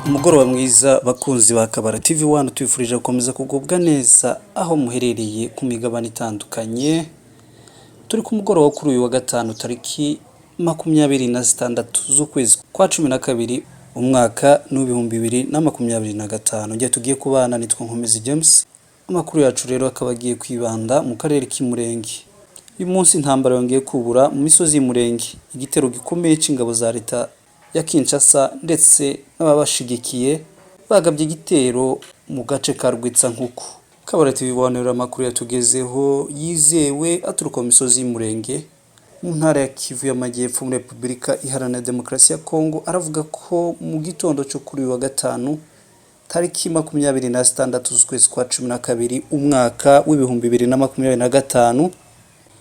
Umugoroba mwiza bakunzi ba Kabara TV1 tubifurije gukomeza kugubwa neza aho muherereye ku migabane itandukanye. Turi ku mugoroba kuri uyu wa gatanu tariki 26 z'ukwezi kwa 12 umwaka n'ibihumbi 2025. Ngiye tugiye kubana nitwa Nkomezi James. Amakuru yacu rero akaba agiye kwibanda mu karere k'Imurenge. Uyu munsi intambara yongeye kubura mu misozi y'Imurenge, igitero gikomeye c'ingabo za leta ya Kinshasa ndetse n'ababashigikiye bagabye igitero mu gace ka Rwitsankuku. Kabara TV1 amakuru yatugezeho yizewe aturuka mu misozi y'Imurenge mu ntara ya Kivu y'Amajyepfo muri Repubulika Iharanira Demokarasi ya Kongo. Aravuga ko mu gitondo cyo kuri uyu wa gatanu tariki 26 z'ukwezi kwa 12 umwaka w'ibihumbi 2025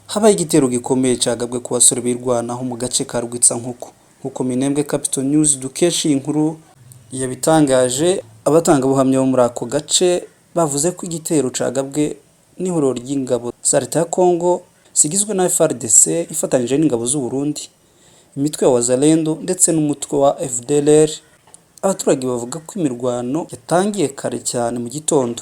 habaye igitero gikomeye cagabwe ku basore birwanaho mu gace ka Rwitsankuku. Nkuko Minembwe Capital News dukesha inkuru yabitangaje, abatanga buhamya bo muri ako gace bavuze ko igitero cagabwe n'ihuriro ry'ingabo za leta ya Kongo zigizwe na FARDC ifatanyije n'ingabo z'u Burundi, imitwe ya Wazalendo ndetse n'umutwe wa FDLR. Abaturage bavuga ko imirwano yatangiye kare cyane mu gitondo,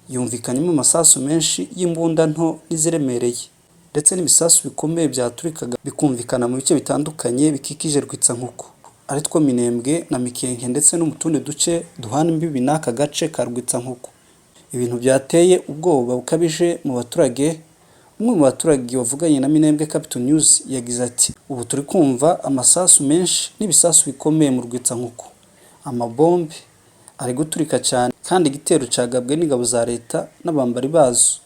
yumvikanyemo amasasu menshi y'imbunda nto n'iziremereye ndetse n'ibisasu bikomeye byaturikaga bikumvikana mu bice bitandukanye bikikije Rwitsankuku, ari two Minembwe na Mikenke ndetse no mu tundi duce duhana imbibi n'aka gace ka Rwitsankuku. Ibintu byateye ubwoba bukabije mu baturage. Umwe mu baturage wavuganye na Minembwe Capital News yagize ati, ubu turi kumva amasasu menshi n'ibisasu bikomeye mu Rwitsankuku, amabombe ari guturika cyane kandi igitero cagabwe n'ingabo za leta n'abambari bazo.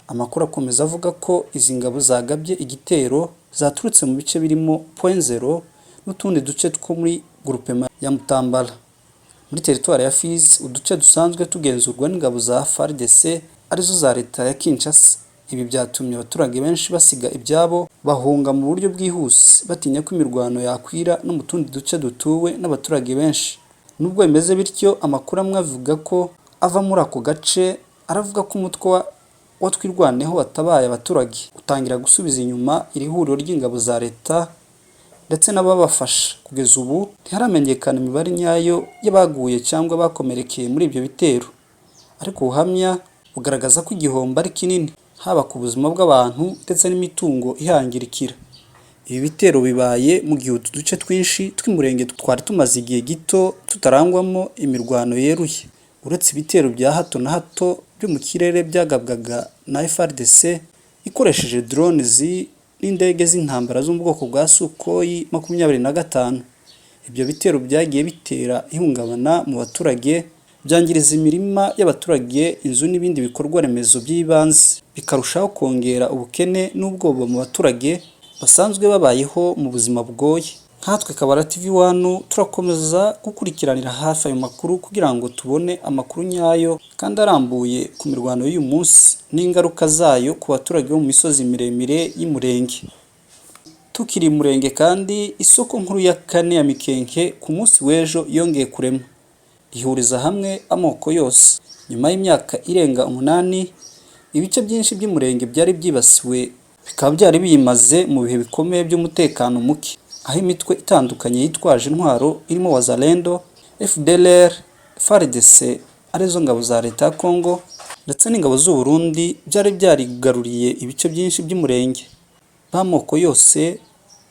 Amakuru akomeza avuga ko izi ngabo zagabye igitero zaturutse mu bice birimo Point Zero n'utundi duce two muri groupement ya Mutambala muri teritwari ya Fizi, uduce dusanzwe tugenzurwa n'ingabo za FARDC arizo za leta ya Kinshasa. Ibi byatumye abaturage benshi basiga ibyabo bahunga mu buryo bwihuse batinya ko imirwano yakwira no mu tundi duce dutuwe n'abaturage benshi. Nubwo bimeze bityo, amakuru amwe avuga ko ava muri ako gace aravuga ko umutwe wa twirwaneho watabaye abaturage utangira gusubiza inyuma iri huriro ry'ingabo za leta ndetse n'ababafasha. Kugeza ubu ntiharamenyekana imibare nyayo y'abaguye cyangwa bakomerekeye muri ibyo bitero, ariko ubuhamya bugaragaza ko igihombo ari kinini haba ku buzima bw'abantu ndetse n'imitungo ihangirikira. Ibi bitero bibaye mu gihe utu duce twinshi tw'Imurenge twari tumaze igihe gito tutarangwamo imirwano yeruye. Uretse ibitero bya hato na hato byo mu kirere byagabwaga na FARDC ikoresheje drones n'indege z'intambara zo mu bwoko bwa Sukhoi 25. Ibyo bitero byagiye bitera ihungabana mu baturage, byangiriza imirima y'abaturage, inzu n'ibindi bikorwa remezo by'ibanze, bikarushaho kongera ubukene n'ubwoba mu baturage basanzwe babayeho mu buzima bugoye. Nkatwe Kabara TV1 turakomeza gukurikiranira hafi ayo makuru kugira ngo tubone amakuru nyayo kandi arambuye ku mirwano y'uyu munsi n'ingaruka zayo ku baturage bo mu misozi miremire y'Imurenge. Tukiri Murenge kandi, isoko nkuru ya kane ya Mikenke ku munsi w'ejo yongeye kurema, ihuriza hamwe amoko yose. Nyuma y'imyaka irenga 8, ibice byinshi by'Imurenge byari byibasiwe bikaba byari bimaze mu bihe bikomeye by'umutekano muke, aho imitwe itandukanye yitwaje intwaro irimo Wazalendo, FDLR, FARDC arizo ngabo za leta ya Kongo ndetse n'ingabo z'u Burundi byari byarigaruriye ibice byinshi by'Imurenge. B'amoko yose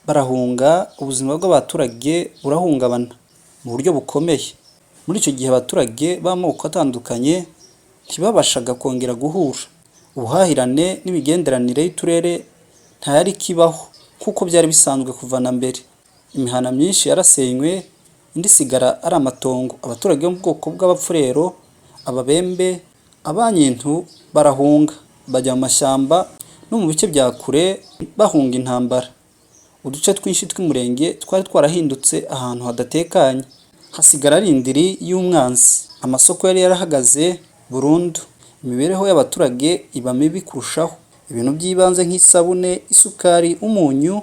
barahunga, ubuzima bw'abaturage burahungabana mu buryo bukomeye. Muri icyo gihe abaturage b'amoko atandukanye ntibabashaga kongera guhura. Ubuhahirane n'imigenderanire y'uturere ntayari kibaho kuko byari bisanzwe kuva na mbere. Imihana myinshi yarasenywe, indi sigara ari amatongo. Abaturage bo mu bwoko bw'abapfurero, ababembe, abanyintu barahunga bajya mu mashyamba no mu bice bya kure bahunga intambara. Uduce twinshi tw'Imurenge twari twarahindutse ahantu hadatekanye, hasigara ari indiri y'umwanzi. Amasoko yari yarahagaze burundu, imibereho y'abaturage iba mibi kurushaho. Ibintu by'ibanze nk'isabune, isukari, umunyu,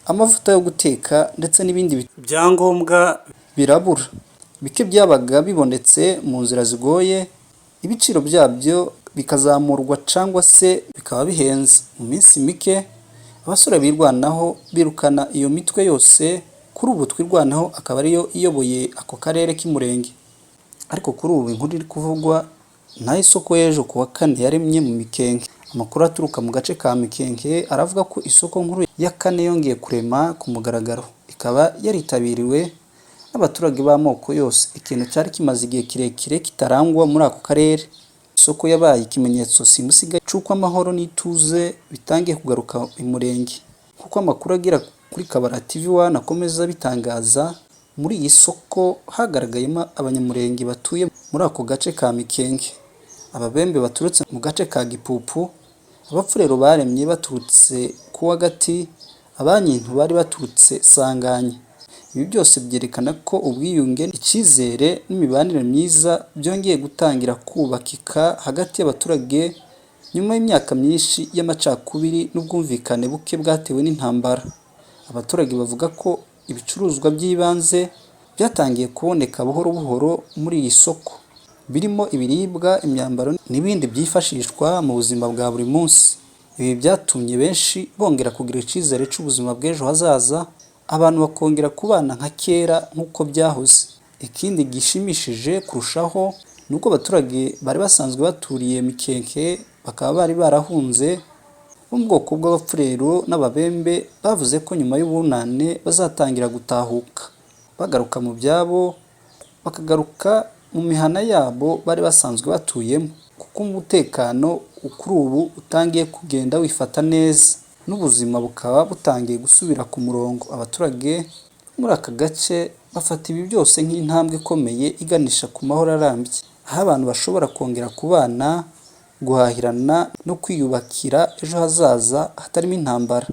amavuta yo guteka ndetse n'ibindi byangombwa birabura. Bike byabaga bibonetse mu nzira zigoye, ibiciro byabyo bikazamurwa cyangwa se bikaba bihenze. Mu minsi mike abasore birwanaho birukana iyo mitwe yose. Kuri ubu twirwanaho akaba ariyo iyoboye ako karere k'Imurenge. ariko kuri ubu inkuru iri kuvugwa naho isoko y'ejo ku wa kane yaremye mu Mikenke. Amakuru aturuka mu gace ka Mikenke aravuga ko isoko nkuru ya kane yongeye kurema ku mugaragaro, ikaba yaritabiriwe n'abaturage b'amoko yose, ikintu cyari kimaze igihe kirekire kitarangwa muri ako karere. Isoko yabaye ikimenyetso simusiga cy'uko amahoro n'ituze bitangiye kugaruka mu murenge. Kuko amakuru agera kuri Kabara TV1 akomeza bitangaza, muri iyi soko hagaragayemo abanyamurenge batuye muri ako gace ka Mikenke, ababembe baturutse mu gace ka Gipupu, abapfurero baremye baturutse ku Wagati, abanyintu bari baturutse Sanganya. Ibi byose byerekana ko ubwiyunge, icyizere n'imibanire myiza byongeye gutangira kubakika hagati y'abaturage nyuma y'imyaka myinshi y'amacakubiri n'ubwumvikane buke bwatewe n'intambara. Abaturage bavuga ko ibicuruzwa by'ibanze byatangiye kuboneka buhoro buhoro muri iyi soko, birimo ibiribwa, imyambaro n'ibindi byifashishwa mu buzima bwa buri munsi. Ibi byatumye benshi bongera kugira icyizere cy'ubuzima bw'ejo hazaza, abantu bakongera kubana nka kera nk'uko byahoze. Ikindi gishimishije kurushaho ni uko abaturage bari basanzwe baturiye Mikenke bakaba bari barahunze bo mu bwoko bw'abapfurero n'ababembe, bavuze ko nyuma y'ubunane bazatangira gutahuka bagaruka mu byabo, bakagaruka mu mihana yabo bari basanzwe batuyemo, kuko umutekano kuri ubu utangiye kugenda wifata neza n'ubuzima bukaba butangiye gusubira ku murongo. Abaturage muri aka gace bafata ibi byose nk'intambwe ikomeye iganisha ku mahoro arambye, aho abantu bashobora kongera kubana, guhahirana no kwiyubakira ejo hazaza hatarimo intambara.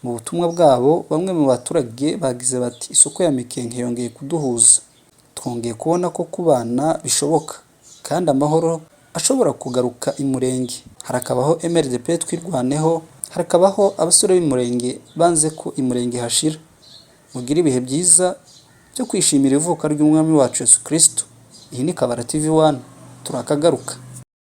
Mu butumwa bwabo, bamwe mu baturage bagize bati isoko ya Mikenke yongeye kuduhuza, twongeye kubona ko kubana bishoboka kandi amahoro ashobora kugaruka i Murenge. Harakabaho MRDP twirwaneho, harakabaho abasore b'Imurenge banze ko i Murenge hashira. Mugire ibihe byiza byo kwishimira ivuka ry'umwami wacu Yesu Kristo. Iyi ni Kabara TV1, turakagaruka.